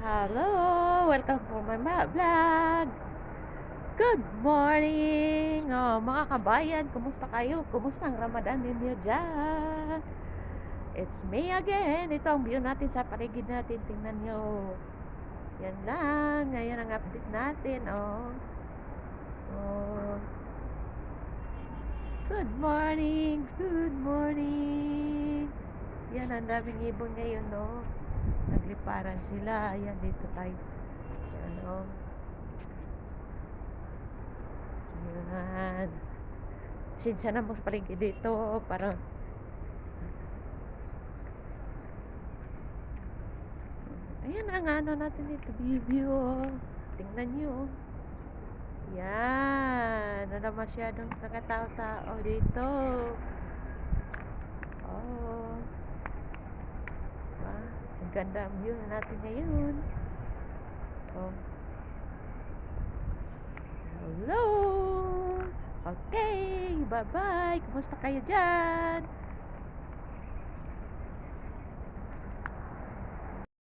Hello! Welcome for my vlog! Good morning! Oh, mga kabayan, kumusta kayo? Kumusta ang Ramadan ninyo dyan? It's me again! Ito ang view natin sa paligid natin. Tingnan nyo. Yan lang. Ngayon ang update natin. Oh. Good morning! Good morning! Yan, ang daming ibon ngayon, no? Nagliparan sila. Ayan, dito tayo. Ano? Ayan. Sinsya na mo sa paligid dito. Parang ayan ang ano natin dito. Review. Tingnan nyo. Yan. Wala masyadong nakatao-tao dito. Oh. Diba? Ang ganda ang view natin ngayon. Oh. Hello. Okay. Bye-bye. Kumusta kayo dyan?